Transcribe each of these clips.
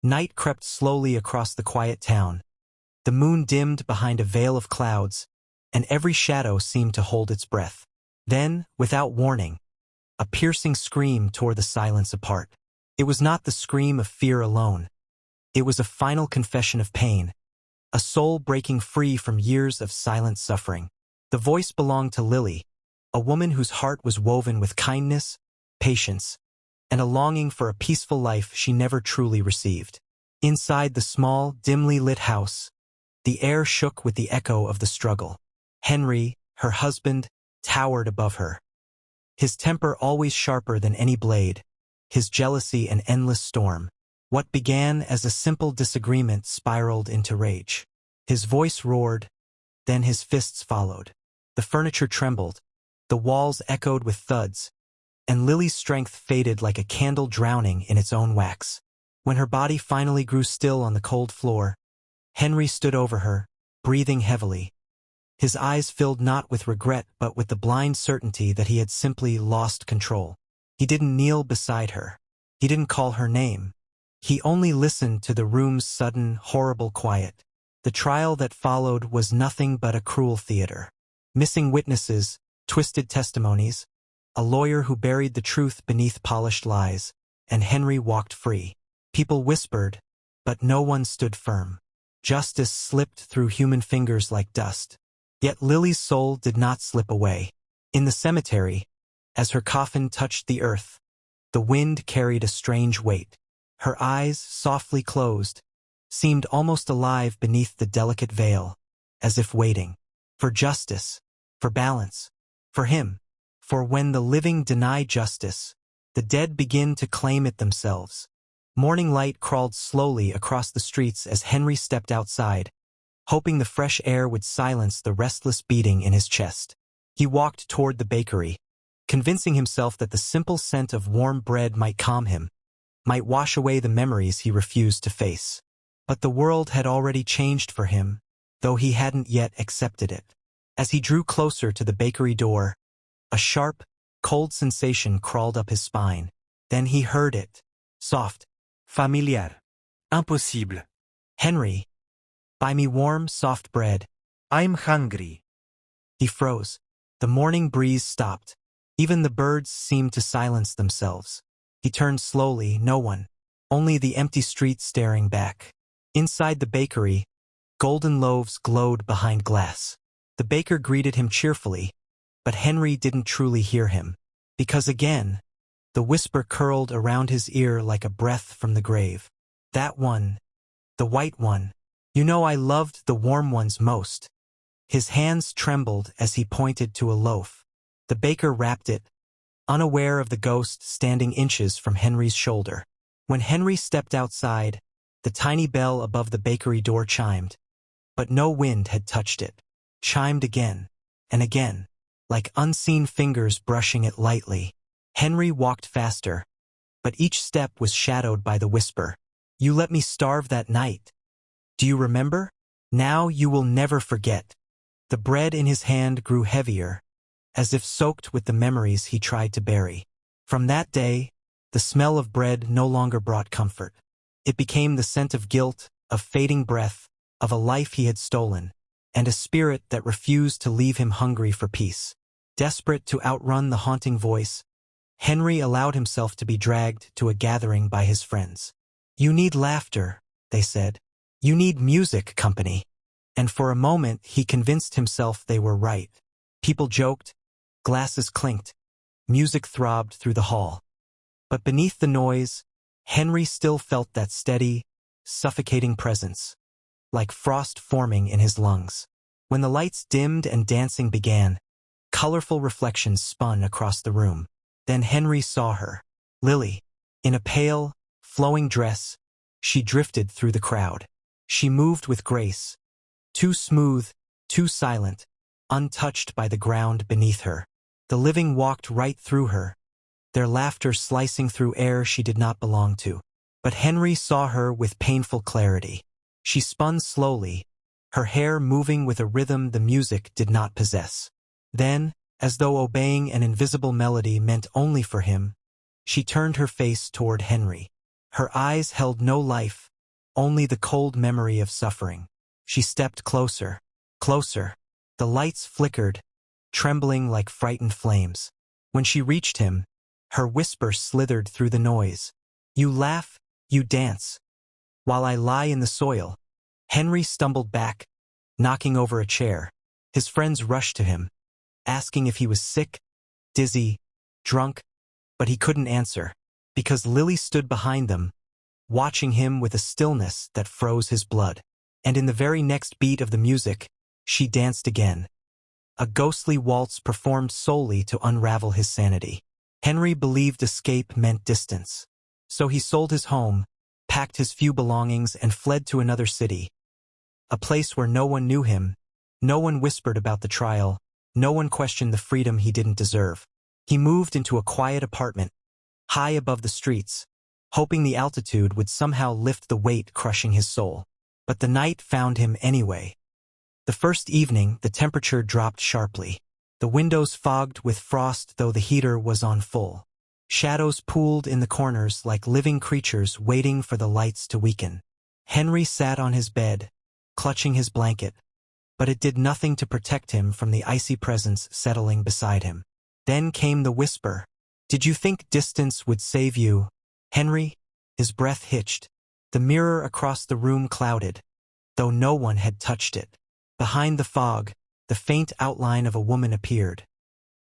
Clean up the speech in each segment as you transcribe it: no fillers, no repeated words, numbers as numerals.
Night crept slowly across the quiet town. The moon dimmed behind a veil of clouds, and every shadow seemed to hold its breath. Then, without warning, a piercing scream tore the silence apart. It was not the scream of fear alone. It was a final confession of pain, a soul breaking free from years of silent suffering. The voice belonged to Lily, a woman whose heart was woven with kindness, patience, and a longing for a peaceful life she never truly received. Inside the small, dimly lit house, the air shook with the echo of the struggle. Henry, her husband, towered above her. His temper always sharper than any blade, his jealousy an endless storm. What began as a simple disagreement spiraled into rage. His voice roared, then his fists followed. The furniture trembled, the walls echoed with thuds, and Lily's strength faded like a candle drowning in its own wax. When her body finally grew still on the cold floor, Henry stood over her, breathing heavily. His eyes filled not with regret but with the blind certainty that he had simply lost control. He didn't kneel beside her. He didn't call her name. He only listened to the room's sudden, horrible quiet. The trial that followed was nothing but a cruel theater. Missing witnesses, twisted testimonies, a lawyer who buried the truth beneath polished lies, and Henry walked free. People whispered, but no one stood firm. Justice slipped through human fingers like dust. Yet Lily's soul did not slip away. In the cemetery, as her coffin touched the earth, the wind carried a strange weight. Her eyes, softly closed, seemed almost alive beneath the delicate veil, as if waiting for justice, for balance, for him. For when the living deny justice, the dead begin to claim it themselves. Morning light crawled slowly across the streets as Henry stepped outside, hoping the fresh air would silence the restless beating in his chest. He walked toward the bakery, convincing himself that the simple scent of warm bread might calm him, might wash away the memories he refused to face. But the world had already changed for him, though he hadn't yet accepted it. As he drew closer to the bakery door, a sharp, cold sensation crawled up his spine. Then he heard it. Soft. Familiar. Impossible. Henry, buy me warm, soft bread. I'm hungry. He froze. The morning breeze stopped. Even the birds seemed to silence themselves. He turned slowly, no one. Only the empty street staring back. Inside the bakery, golden loaves glowed behind glass. The baker greeted him cheerfully, but Henry didn't truly hear him. Because again, the whisper curled around his ear like a breath from the grave. That one, the white one. You know I loved the warm ones most. His hands trembled as he pointed to a loaf. The baker wrapped it, unaware of the ghost standing inches from Henry's shoulder. When Henry stepped outside, the tiny bell above the bakery door chimed. But no wind had touched it. Chimed again, and again, like unseen fingers brushing it lightly. Henry walked faster, but each step was shadowed by the whisper. You let me starve that night. Do you remember? Now you will never forget. The bread in his hand grew heavier, as if soaked with the memories he tried to bury. From that day, the smell of bread no longer brought comfort. It became the scent of guilt, of fading breath, of a life he had stolen, and a spirit that refused to leave him hungry for peace. Desperate to outrun the haunting voice, Henry allowed himself to be dragged to a gathering by his friends. You need laughter, they said. You need music company. And for a moment he convinced himself they were right. People joked, glasses clinked, music throbbed through the hall. But beneath the noise, Henry still felt that steady, suffocating presence, like frost forming in his lungs. When the lights dimmed and dancing began, colorful reflections spun across the room. Then Henry saw her, Lily, in a pale, flowing dress. She drifted through the crowd. She moved with grace, too smooth, too silent, untouched by the ground beneath her. The living walked right through her, their laughter slicing through air she did not belong to. But Henry saw her with painful clarity. She spun slowly, her hair moving with a rhythm the music did not possess. Then, as though obeying an invisible melody meant only for him, she turned her face toward Henry. Her eyes held no life, only the cold memory of suffering. She stepped closer, closer. The lights flickered, trembling like frightened flames. When she reached him, her whisper slithered through the noise. "You laugh, you dance. While I lie in the soil." Henry stumbled back, knocking over a chair. His friends rushed to him, asking if he was sick, dizzy, drunk, but he couldn't answer, because Lily stood behind them, watching him with a stillness that froze his blood. And in the very next beat of the music, she danced again. A ghostly waltz performed solely to unravel his sanity. Henry believed escape meant distance. So he sold his home, packed his few belongings, and fled to another city. A place where no one knew him, no one whispered about the trial, no one questioned the freedom he didn't deserve. He moved into a quiet apartment, high above the streets, hoping the altitude would somehow lift the weight crushing his soul. But the night found him anyway. The first evening, the temperature dropped sharply. The windows fogged with frost, though the heater was on full. Shadows pooled in the corners like living creatures waiting for the lights to weaken. Henry sat on his bed, clutching his blanket, but it did nothing to protect him from the icy presence settling beside him. Then came the whisper. "Did you think distance would save you, Henry?" His breath hitched. The mirror across the room clouded, though no one had touched it. Behind the fog, the faint outline of a woman appeared.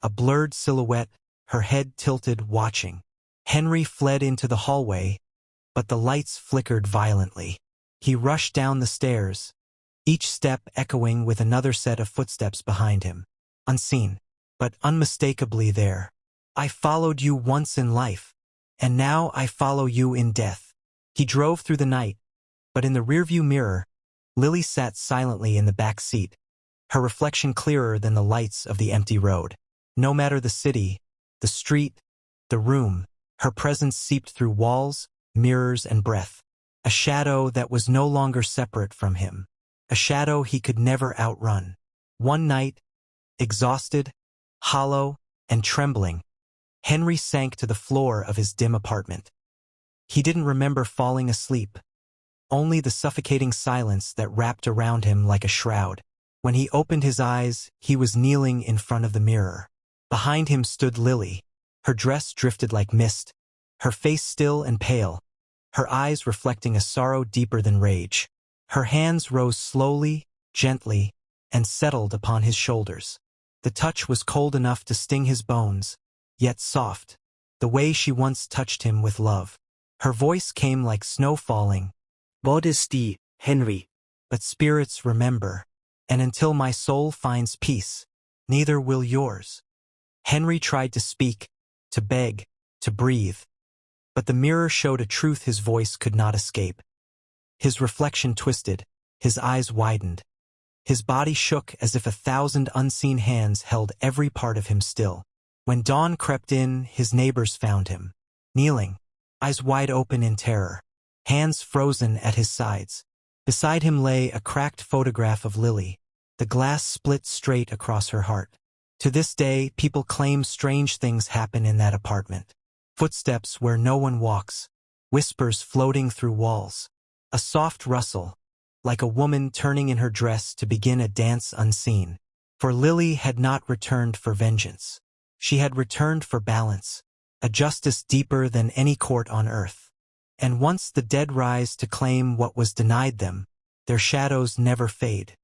A blurred silhouette, her head tilted, watching. Henry fled into the hallway, but the lights flickered violently. He rushed down the stairs, each step echoing with another set of footsteps behind him. Unseen, but unmistakably there. "I followed you once in life, and now I follow you in death." He drove through the night, but in the rearview mirror, Lily sat silently in the back seat, her reflection clearer than the lights of the empty road. No matter the city, the street, the room, her presence seeped through walls, mirrors, and breath. A shadow that was no longer separate from him. A shadow he could never outrun. One night, exhausted, hollow, and trembling, Henry sank to the floor of his dim apartment. He didn't remember falling asleep, only the suffocating silence that wrapped around him like a shroud. When he opened his eyes, he was kneeling in front of the mirror. Behind him stood Lily. Her dress drifted like mist, her face still and pale, her eyes reflecting a sorrow deeper than rage. Her hands rose slowly, gently, and settled upon his shoulders. The touch was cold enough to sting his bones, yet soft, the way she once touched him with love. Her voice came like snow falling. "Bodies, Henry. But spirits remember, and until my soul finds peace, neither will yours." Henry tried to speak, to beg, to breathe, but the mirror showed a truth his voice could not escape. His reflection twisted, his eyes widened. His body shook as if 1,000 unseen hands held every part of him still. When dawn crept in, his neighbors found him, kneeling, eyes wide open in terror, hands frozen at his sides. Beside him lay a cracked photograph of Lily, the glass split straight across her heart. To this day, people claim strange things happen in that apartment. Footsteps where no one walks, whispers floating through walls, a soft rustle, like a woman turning in her dress to begin a dance unseen. For Lily had not returned for vengeance. She had returned for balance, a justice deeper than any court on earth. And once the dead rise to claim what was denied them, their shadows never fade.